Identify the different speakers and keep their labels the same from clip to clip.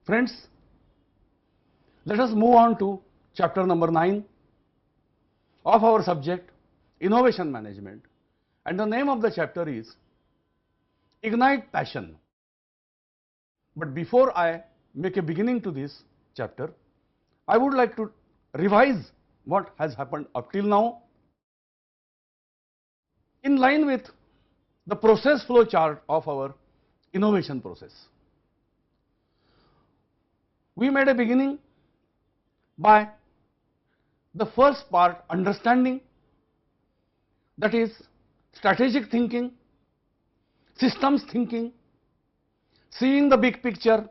Speaker 1: Friends, let us move on to chapter number 9 of our subject Innovation Management, and the name of the chapter is Ignite Passion. But before I make a beginning to this chapter, I would like to revise what has happened up till now in line with the process flow chart of our innovation process. We made a beginning by the first part, understanding, that is strategic thinking, systems thinking, seeing the big picture,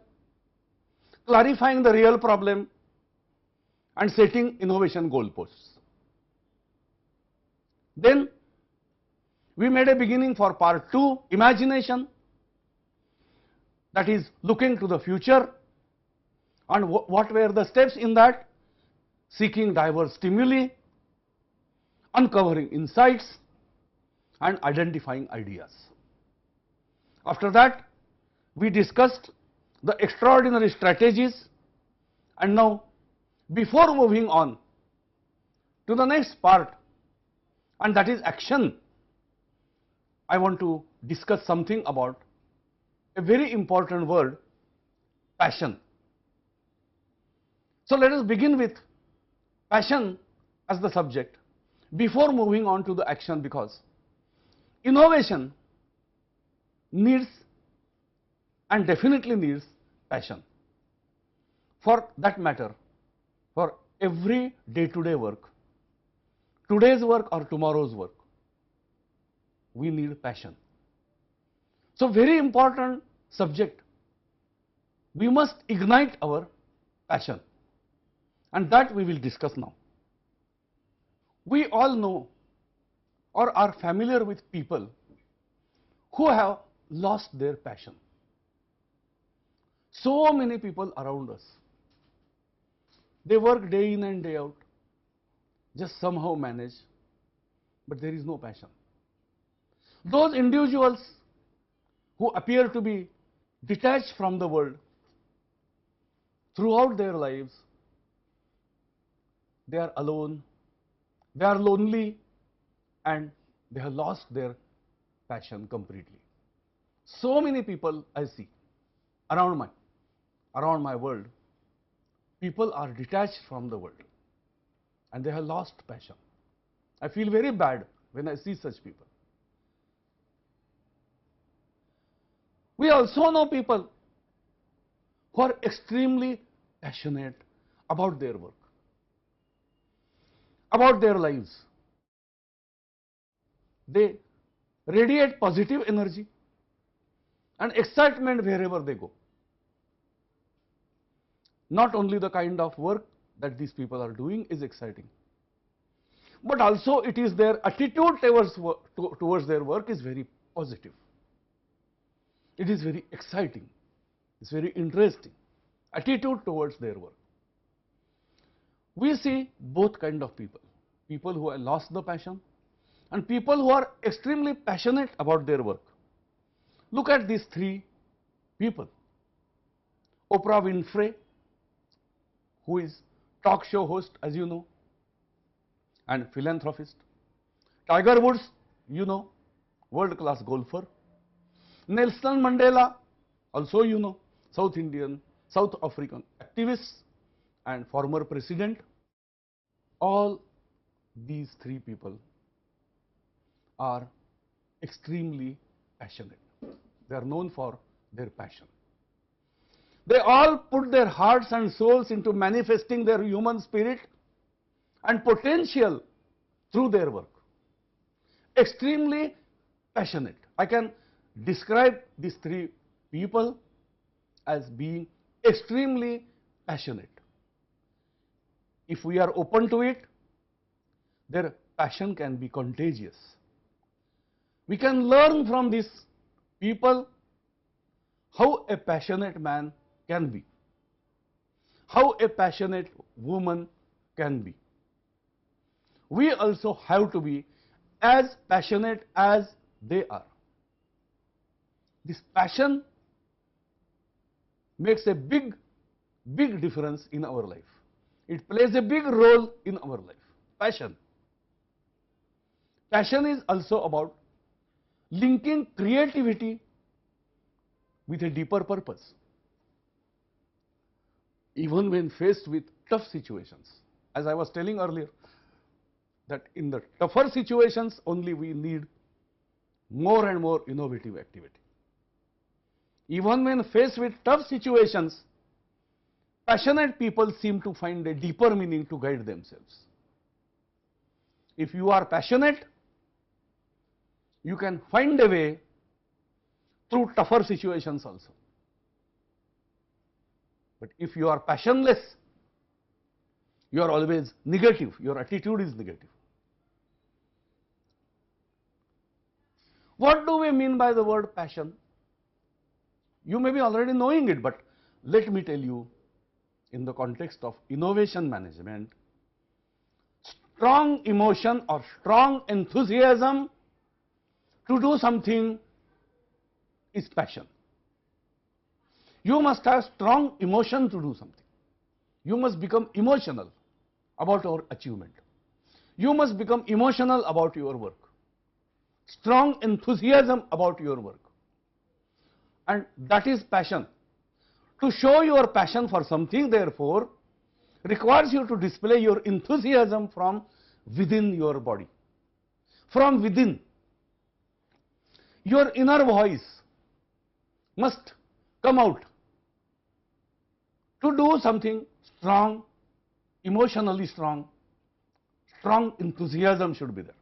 Speaker 1: clarifying the real problem, and setting innovation goalposts. Then we made a beginning for part 2, imagination, that is looking to the future, and what were the steps in that? Seeking diverse stimuli, uncovering insights, and identifying ideas. After that, we discussed the extraordinary strategies, and now before moving on to the next part, and that is action, I want to discuss something about a very important word, passion. So let us begin with passion as the subject before moving on to the action, because innovation needs and definitely needs passion. For that matter, for every day-to-day work, today's work or tomorrow's work, we need passion. So very important subject, we must ignite our passion, and that we will discuss now. We all know or are familiar with people who have lost their passion. So many people around us, they work day in and day out, just somehow manage, but there is no passion. Those individuals who appear to be detached from the world throughout their lives, they are alone, they are lonely, and they have lost their passion completely. So many people I see around my world, people are detached from the world and they have lost passion. I feel very bad when I see such people. We also know people who are extremely passionate about their work, about their lives. They radiate positive energy and excitement wherever they go. Not only the kind of work that these people are doing is exciting, but also it is their attitude towards their work is very positive. It is very exciting, it's very interesting attitude towards their work. We see both kind of people, people who have lost the passion and people who are extremely passionate about their work. Look at these three people. Oprah Winfrey, who is talk show host, as you know, and philanthropist. Tiger Woods, you know, world class golfer. Nelson Mandela, also you know, South African activist and former president. All these three people are extremely passionate. They are known for their passion. They all put their hearts and souls into manifesting their human spirit and potential through their work. Extremely passionate. I can describe these three people as being extremely passionate. If we are open to it, their passion can be contagious. We can learn from these people how a passionate man can be, how a passionate woman can be. We also have to be as passionate as they are. This passion makes a big big difference in our life. It plays a big role in our life. Passion. Passion is also about linking creativity with a deeper purpose. Even when faced with tough situations, as I was telling earlier, that in the tougher situations only we need more and more innovative activity. Even when faced with tough situations, passionate people seem to find a deeper meaning to guide themselves. If you are passionate, you can find a way through tougher situations also. But if you are passionless, you are always negative, your attitude is negative. What do we mean by the word passion? You may be already knowing it, but let me tell you, in the context of innovation management, strong emotion or strong enthusiasm to do something is passion. You must have strong emotion to do something. You must become emotional about your achievement. You must become emotional about your work. Strong enthusiasm about your work. And that is passion. To show your passion for something, therefore, requires you to display your enthusiasm from within your body. From within. Your inner voice must come out to do something strong, emotionally strong. Strong enthusiasm should be there.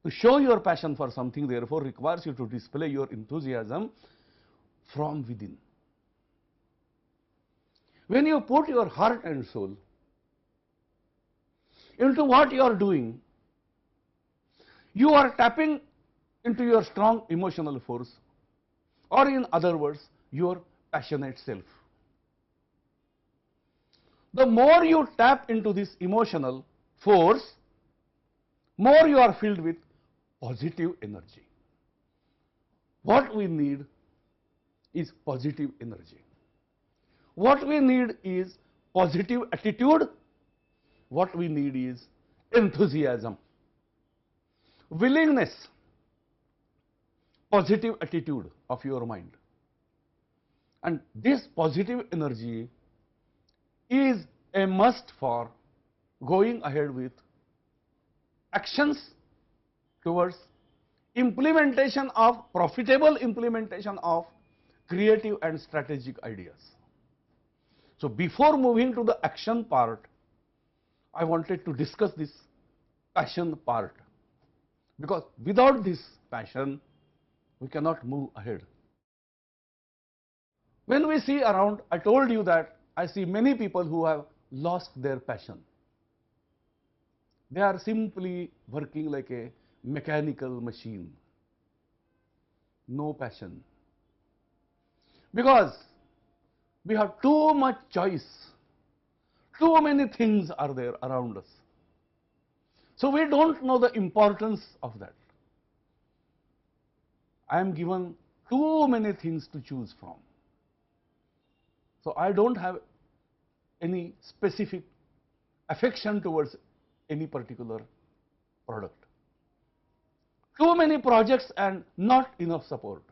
Speaker 1: To show your passion for something, therefore, requires you to display your enthusiasm from within. When you put your heart and soul into what you are doing, you are tapping into your strong emotional force, or in other words, your passionate self. The more you tap into this emotional force, more you are filled with positive energy. What we need is positive energy. What we need is positive attitude. What we need is enthusiasm, willingness, positive attitude of your mind. And this positive energy is a must for going ahead with actions towards implementation of profitable implementation of creative and strategic ideas. So before moving to the action part, I wanted to discuss this passion part, because without this passion, we cannot move ahead. When we see around, I told you that I see many people who have lost their passion. They are simply working like a mechanical machine. No passion. Because we have too much choice. Too many things are there around us. So we don't know the importance of that. I am given too many things to choose from. So I don't have any specific affection towards any particular product. Too many projects and not enough support.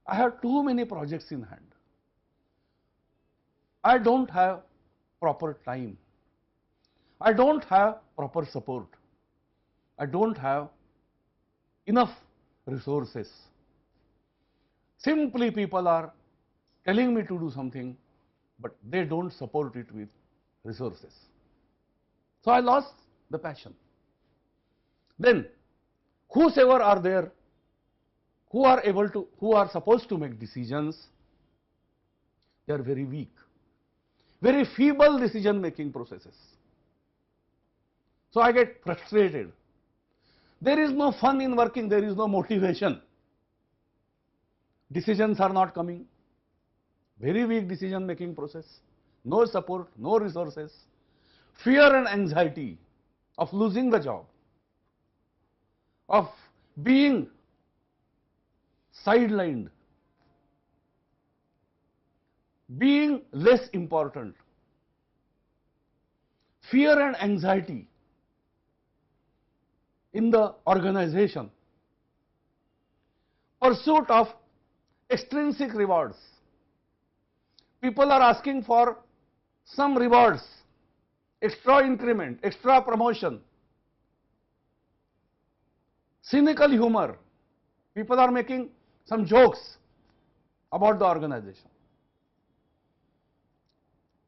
Speaker 1: I have too many projects in hand. I don't have proper time. I don't have proper support. I don't have enough resources. Simply people are telling me to do something, but they don't support it with resources. So I lost the passion. Then, whosoever are there who are supposed to make decisions, they are very weak, very feeble decision making processes. So I get frustrated. There is no fun in working, there is no motivation. Decisions are not coming. Very weak decision making process. No support, no resources. Fear and anxiety of losing the job, of being sidelined. being less important, fear and anxiety in the organization, pursuit of extrinsic rewards. People are asking for some rewards, extra increment, extra promotion, cynical humor. People are making some jokes about the organization.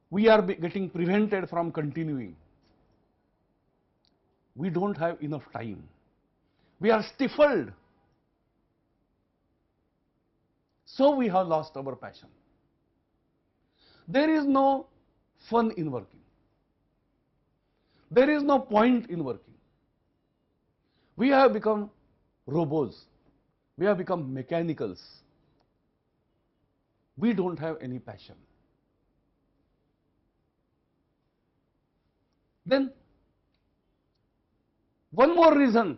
Speaker 1: We are getting prevented from continuing. We don't have enough time. We are stifled. So we have lost our passion. There is no fun in working. There is no point in working. We have become robots. We have become mechanicals. We don't have any passion. Then, one more reason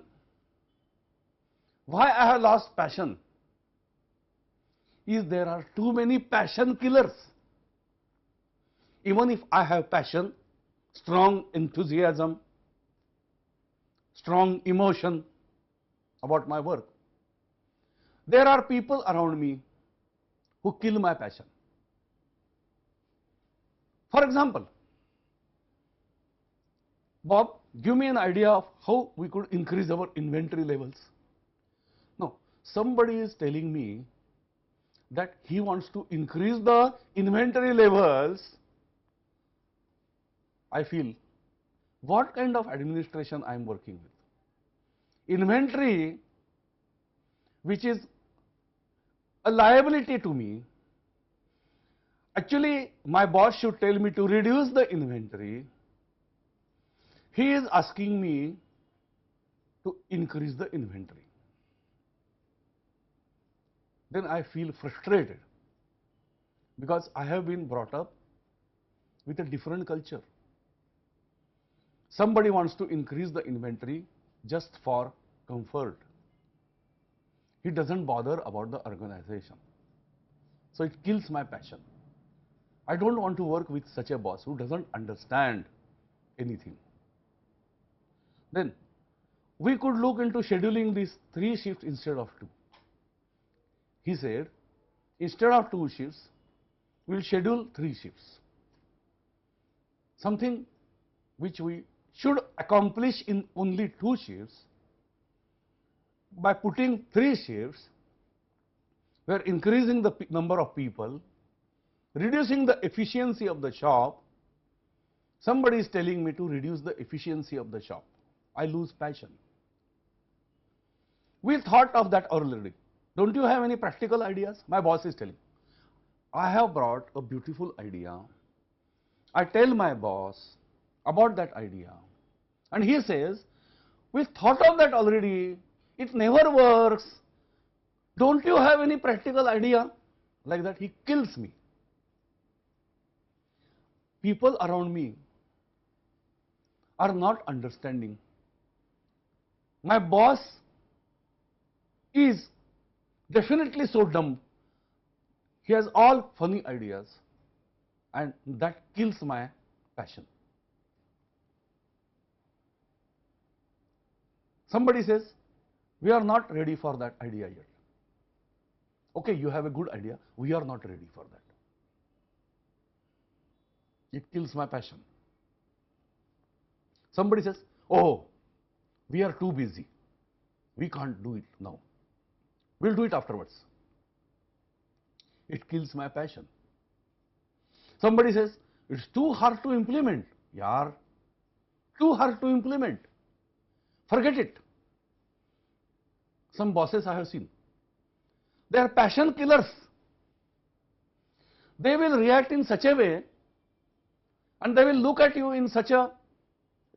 Speaker 1: why I have lost passion is there are too many passion killers. Even if I have passion, strong enthusiasm, strong emotion about my work, there are people around me who kill my passion. For example, Bob, give me an idea of how we could increase our inventory levels. No, somebody is telling me that he wants to increase the inventory levels. I feel, what kind of administration I am working with? Inventory, which is a liability to me. Actually, my boss should tell me to reduce the inventory. He is asking me to increase the inventory. Then I feel frustrated because I have been brought up with a different culture. Somebody wants to increase the inventory just for comfort. He doesn't bother about the organization. So it kills my passion. I don't want to work with such a boss who doesn't understand anything. Then we could look into scheduling these 3 shifts instead of 2. He said, instead of 2 shifts, we will schedule 3 shifts. Something which we should accomplish in only 2 shifts, by putting 3 shifts, we are increasing the number of people, reducing the efficiency of the shop. Somebody is telling me to reduce the efficiency of the shop. I lose passion. We thought of that already. Don't you have any practical ideas? My boss is telling. I have brought a beautiful idea. I tell my boss about that idea. And he says, we thought of that already. It never works. Don't you have any practical idea? Like that, he kills me. People around me are not understanding. My boss is definitely so dumb. He has all funny ideas, and that kills my passion. Somebody says, we are not ready for that idea yet. Okay, you have a good idea. We are not ready for that. It kills my passion. Somebody says, oh, we are too busy. We can't do it now. We'll do it afterwards. It kills my passion. Somebody says, it's too hard to implement. Yaar, too hard to implement. Forget it. Some bosses I have seen, they are passion killers. They will react in such a way, and they will look at you in such a,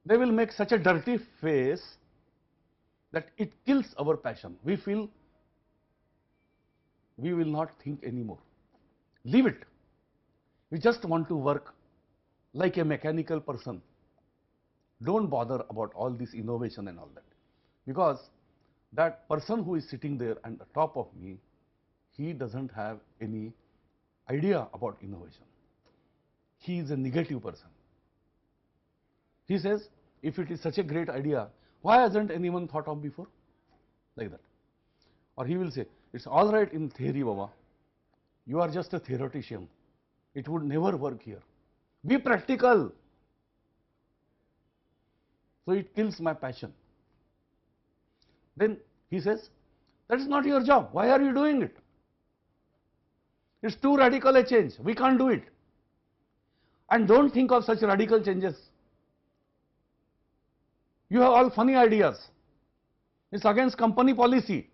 Speaker 1: they will make such a dirty face that it kills our passion. We feel we will not think anymore. Leave it. We just want to work like a mechanical person. Don't bother about all this innovation and all that. Because that person who is sitting there on the top of me, he doesn't have any idea about innovation. He is a negative person. He says, if it is such a great idea, why hasn't anyone thought of before? Like that. Or he will say, it's all right in theory, Baba. You are just a theoretician. It would never work here. Be practical. So it kills my passion. Then he says, that is not your job. Why are you doing it? It's too radical a change. We can't do it. And don't think of such radical changes. You have all funny ideas. It's against company policy.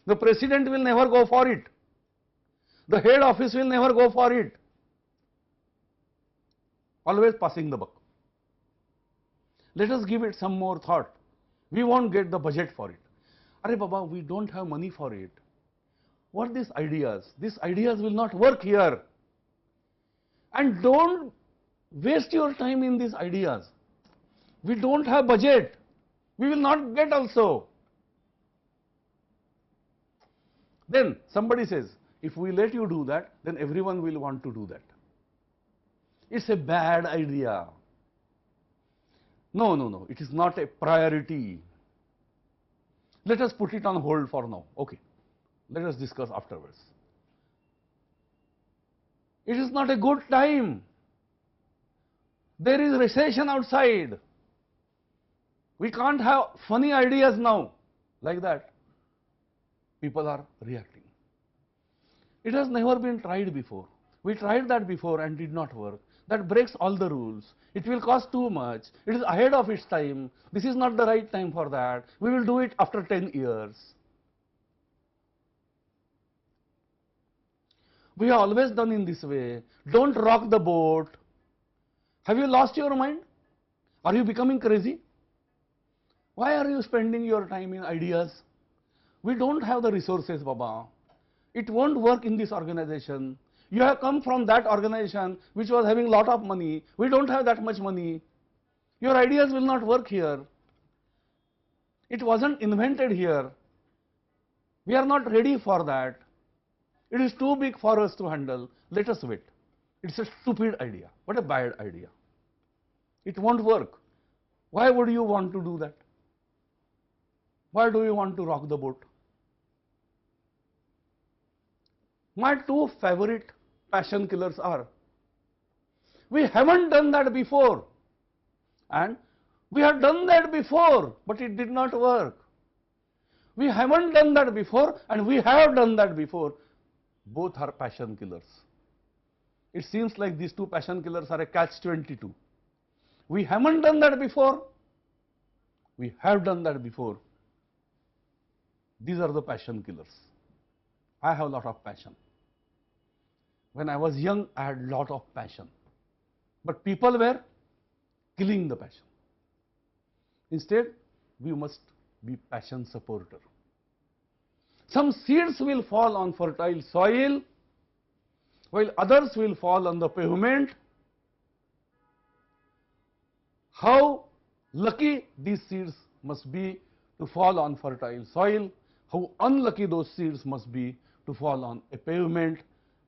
Speaker 1: The president will never go for it. The head office will never go for it. Always passing the buck. Let us give it some more thought. We won't get the budget for it. Arey Baba, we don't have money for it. What are these ideas? These ideas will not work here. And don't waste your time in these ideas. We don't have budget. We will not get also. Then somebody says, if we let you do that, then everyone will want to do that. It's a bad idea. No, no, no, it is not a priority. Let us put it on hold for now. Okay, let us discuss afterwards. It is not a good time. There is recession outside. We can't have funny ideas now. Like that, people are reacting. It has never been tried before. We tried that before and did not work. That breaks all the rules. It will cost too much. It is ahead of its time. This is not the right time for that. We will do it after 10 years. We have always done in this way. Don't rock the boat. Have you lost your mind? Are you becoming crazy? Why are you spending your time in ideas? We don't have the resources, Baba. It won't work in this organization. You have come from that organization which was having lot of money. We don't have that much money. Your ideas will not work here. It wasn't invented here. We are not ready for that. It is too big for us to handle. Let us wait. It's a stupid idea. What a bad idea. It won't work. Why would you want to do that? Why do you want to rock the boat? My two favorite passion killers are, we haven't done that before, and we have done that before, but it did not work. We haven't done that before, and we have done that before. Both are passion killers. It seems like these two passion killers are a catch-22. We haven't done that before. We have done that before. These are the passion killers. I have a lot of passion. When I was young, I had a lot of passion. But people were killing the passion. Instead, we must be passion supporter. Some seeds will fall on fertile soil, while others will fall on the pavement. How lucky these seeds must be to fall on fertile soil, how unlucky those seeds must be to fall on a pavement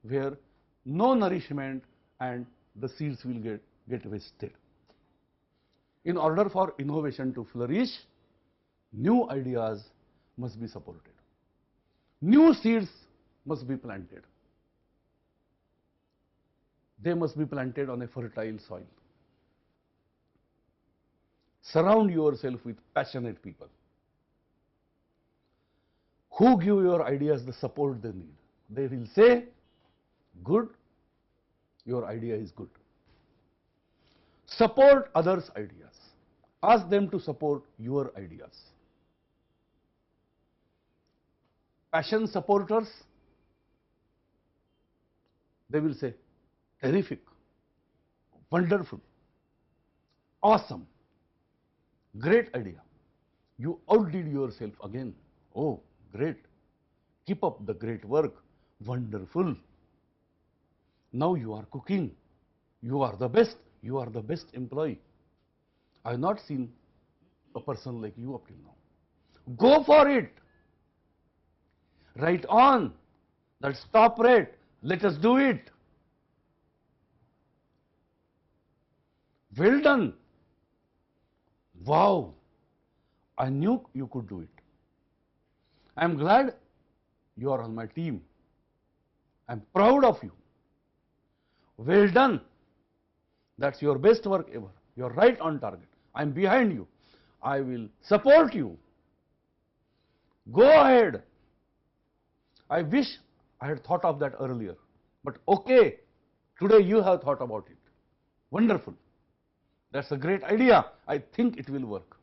Speaker 1: where no nourishment and the seeds will get wasted. In order for innovation to flourish, new ideas must be supported. New seeds must be planted. They must be planted on a fertile soil. Surround yourself with passionate people who give your ideas the support they need. They will say, good, your idea is good. Support others' ideas. Ask them to support your ideas. Passion supporters, they will say, terrific, wonderful, awesome, great idea. You outdid yourself again. Oh, great. Keep up the great work. Wonderful. Now you are cooking. You are the best. You are the best employee. I have not seen a person like you up till now. Go for it. Write on that stop rate. Let us do it. Well done. Wow, I knew you could do it. I am glad you are on my team. I am proud of you. Well done. That's your best work ever. You are right on target. I am behind you. I will support you. Go ahead. I wish I had thought of that earlier. But okay, today you have thought about it. Wonderful. That's a great idea. I think it will work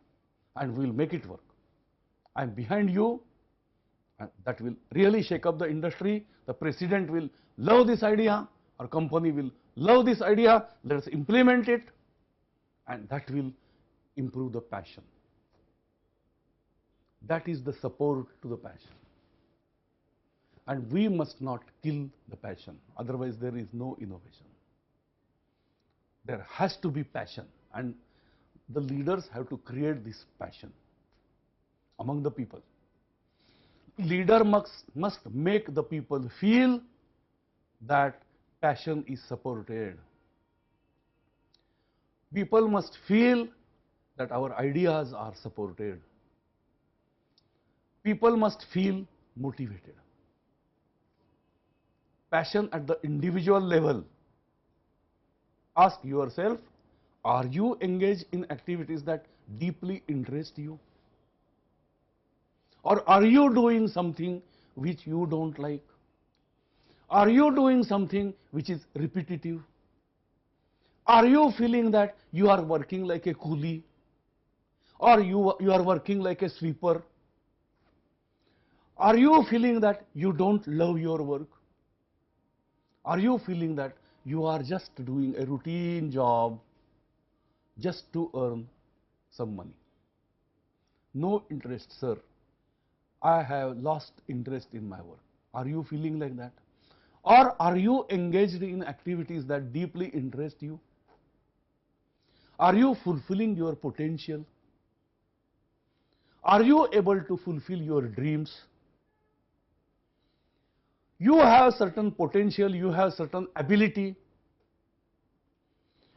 Speaker 1: and we will make it work. I am behind you, and that will really shake up the industry. The president will love this idea, our company will love this idea. Let us implement it, and that will improve the passion. That is the support to the passion. And we must not kill the passion, otherwise there is no innovation. There has to be passion, and the leaders have to create this passion among the people. Leader must make the people feel that passion is supported. People must feel that our ideas are supported. People must feel motivated. Passion at the individual level. Ask yourself, are you engaged in activities that deeply interest you? Or are you doing something which you don't like? Are you doing something which is repetitive? Are you feeling that you are working like a coolie? Or you are working like a sweeper? Are you feeling that you don't love your work? Are you feeling that you are just doing a routine job just to earn some money? No interest, sir. I have lost interest in my work. Are you feeling like that? Or are you engaged in activities that deeply interest you? Are you fulfilling your potential? Are you able to fulfill your dreams? You have certain potential, you have certain ability,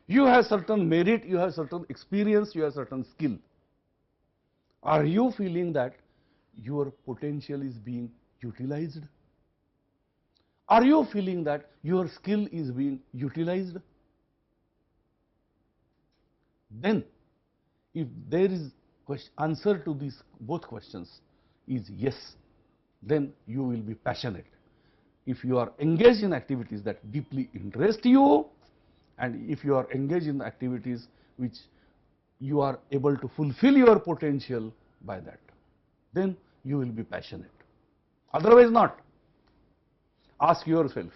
Speaker 1: you have certain merit, you have certain experience, you have certain skill. Are you feeling that your potential is being utilized? Are you feeling that your skill is being utilized? Then, if there is answer to these both questions is yes, then you will be passionate. If you are engaged in activities that deeply interest you, and if you are engaged in activities which you are able to fulfill your potential by that, then you will be passionate. Otherwise not. Ask yourself,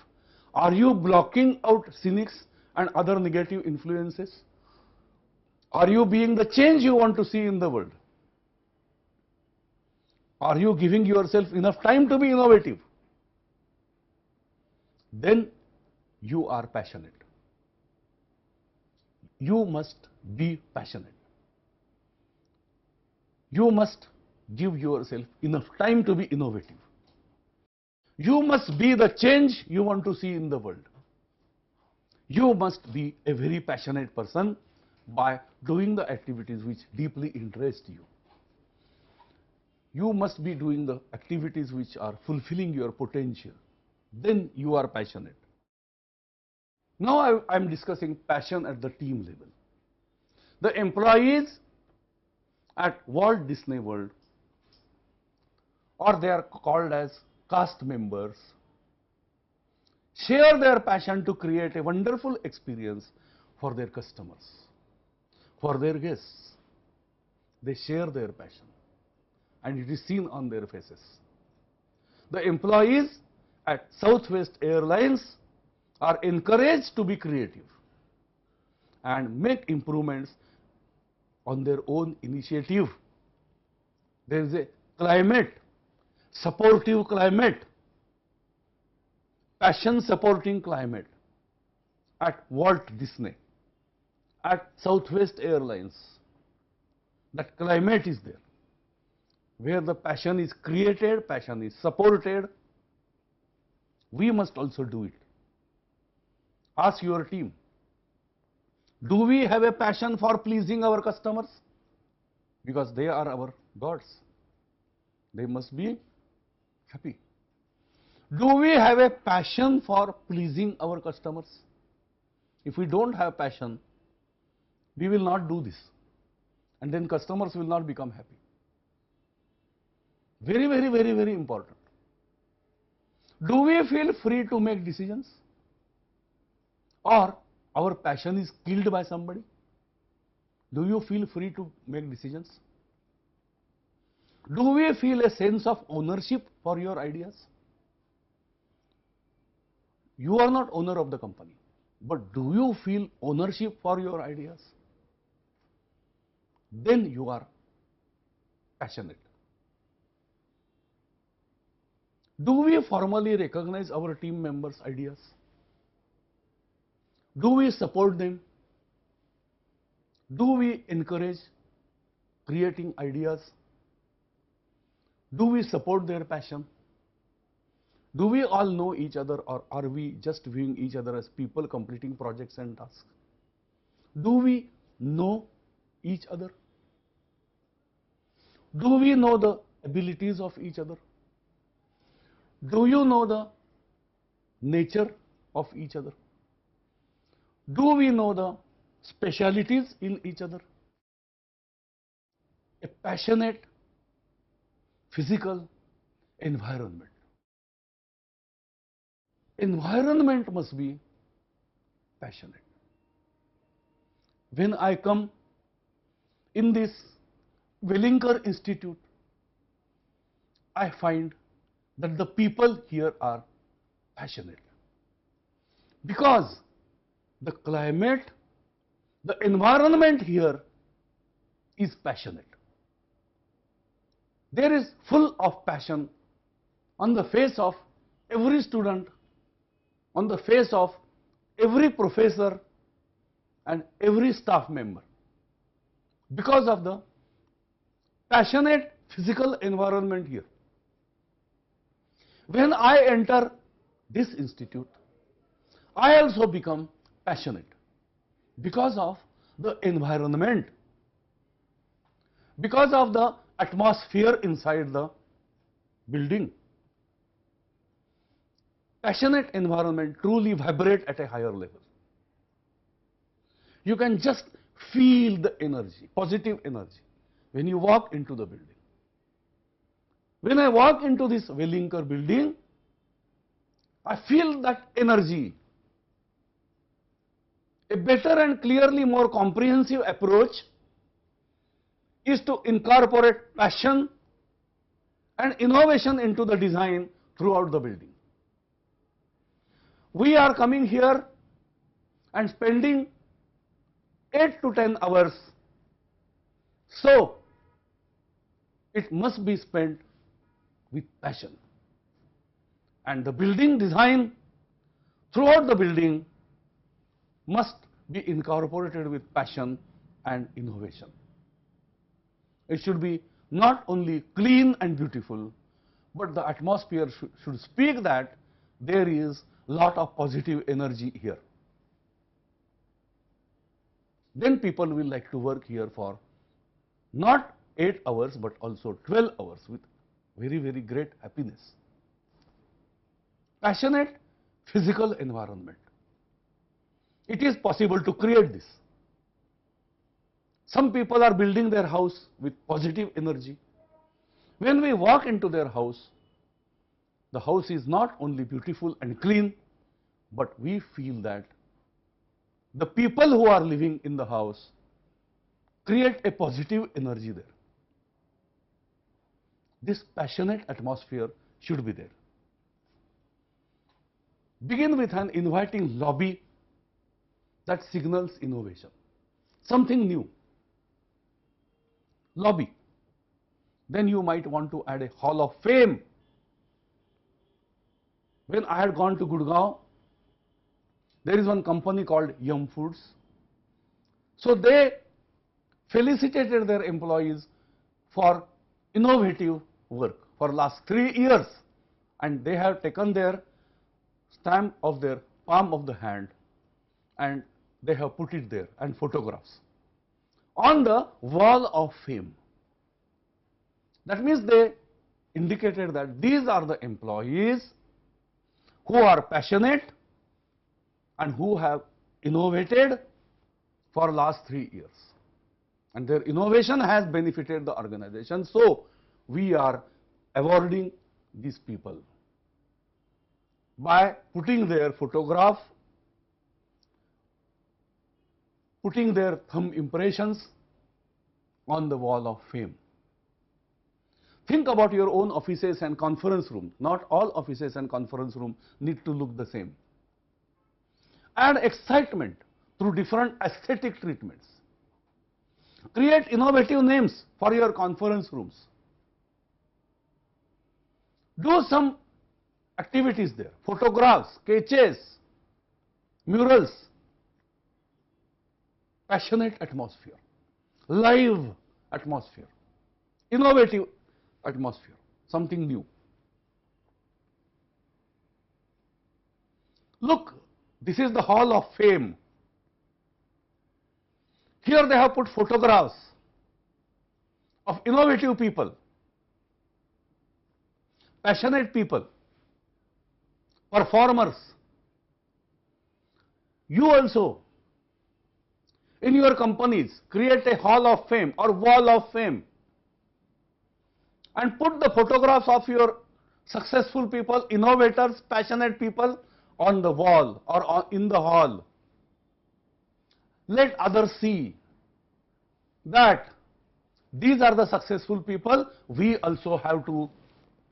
Speaker 1: are you blocking out cynics and other negative influences? Are you being the change you want to see in the world? Are you giving yourself enough time to be innovative? Then you are passionate. You must be passionate. You must give yourself enough time to be innovative. You must be the change you want to see in the world. You must be a very passionate person by doing the activities which deeply interest you. You must be doing the activities which are fulfilling your potential. Then you are passionate. Now I am discussing passion at the team level. The employees at Walt Disney World, or they are called as cast members, share their passion to create a wonderful experience for their customers, for their guests. They share their passion, and it is seen on their faces. The employees at Southwest Airlines are encouraged to be creative and make improvements on their own initiative. There is a climate, supportive climate, passion supporting climate at Walt Disney, at Southwest Airlines. That climate is there, where the passion is created, passion is supported, we must also do it. Ask your team, do we have a passion for pleasing our customers? Because they are our gods. They must be happy. Do we have a passion for pleasing our customers? If we don't have passion, we will not do this, and then customers will not become happy. Very, very, very, very important. Do we feel free to make decisions? Or our passion is killed by somebody? Do you feel free to make decisions? Do we feel a sense of ownership for your ideas? You are not owner of the company, but do you feel ownership for your ideas? Then you are passionate. Do we formally recognize our team members' ideas? Do we support them? Do we encourage creating ideas? Do we support their passion? Do we all know each other, or are we just viewing each other as people completing projects and tasks? Do we know each other? Do we know the abilities of each other? Do you know the nature of each other? Do we know the specialities in each other? A passionate physical environment. Environment must be passionate. When I come in this Wellinger Institute, I find that the people here are passionate, because the climate, the environment here is passionate. There is full of passion on the face of every student, on the face of every professor and every staff member, because of the passionate physical environment here. When I enter this institute, I also become passionate because of the environment, because of the atmosphere inside the building. Passionate environment truly vibrate at a higher level. You can just feel the energy, positive energy, when you walk into the building. When I walk into this Wellinger building, I feel that energy. A better and clearly more comprehensive approach is to incorporate passion and innovation into the design throughout the building. We are coming here and spending 8 to 10 hours, so it must be spent with passion. And the building design throughout the building must be incorporated with passion and innovation. It should be not only clean and beautiful, but the atmosphere should speak that there is lot of positive energy here. Then people will like to work here for not 8 hours but also 12 hours with very, very great happiness. Passionate physical environment. It is possible to create this. Some people are building their house with positive energy. When we walk into their house, the house is not only beautiful and clean, but we feel that the people who are living in the house create a positive energy there. This passionate atmosphere should be there. Begin with an inviting lobby that signals innovation, something new. Lobby. Then you might want to add a hall of fame. When I had gone to Gurgaon, there is one company called Yum Foods. So they felicitated their employees for innovative work for last 3 years, and they have taken their stamp of their palm of the hand, and they have put it there, and photographs on the wall of fame. That means they indicated that these are the employees who are passionate and who have innovated for last 3 years, and their innovation has benefited the organization. So we are awarding these people by putting their photograph, putting their thumb impressions on the wall of fame. Think about your own offices and conference room. Not all offices and conference room need to look the same. Add excitement through different aesthetic treatments. Create innovative names for your conference rooms. Do some activities there, photographs, sketches, murals, passionate atmosphere, live atmosphere, innovative atmosphere, something new. Look, this is the Hall of Fame. Here they have put photographs of innovative people, passionate people, performers. You also, in your companies, create a Hall of Fame or Wall of Fame and put the photographs of your successful people, innovators, passionate people on the wall or in the hall. Let others see that these are the successful people, we also have to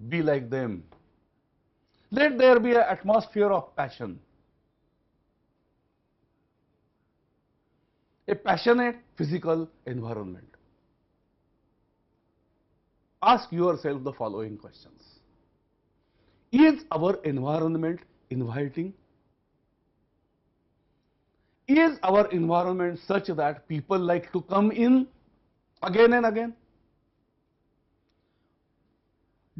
Speaker 1: be like them. Let there be an atmosphere of passion, a passionate physical environment. Ask yourself the following questions. Is our environment inviting? Is our environment such that people like to come in again and again?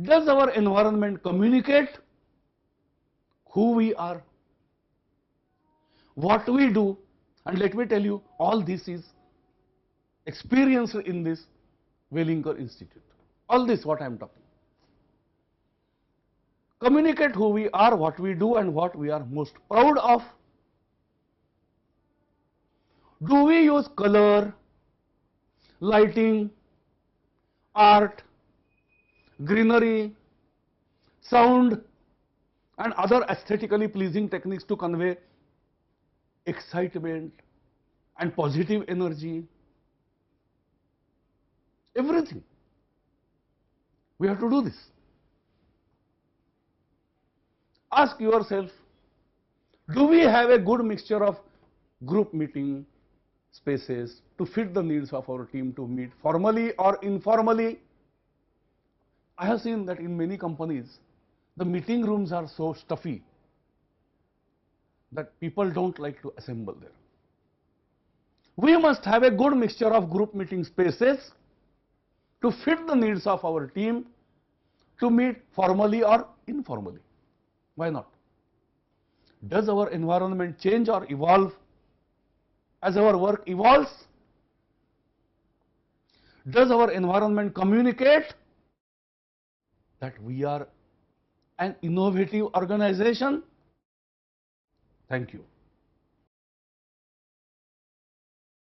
Speaker 1: Does our environment communicate who we are, what we do? And let me tell you, all this is experienced in this Wellinger Institute. All this what I am talking. Communicate who we are, what we do, and what we are most proud of. Do we use color, lighting, art, greenery, sound, and other aesthetically pleasing techniques to convey excitement and positive energy? Everything. We have to do this. Ask yourself, do we have a good mixture of group meeting spaces to fit the needs of our team to meet formally or informally? I have seen that in many companies, the meeting rooms are so stuffy that people don't like to assemble there. We must have a good mixture of group meeting spaces to fit the needs of our team to meet formally or informally. Why not? Does our environment change or evolve as our work evolves? Does our environment communicate that we are an innovative organization? Thank you.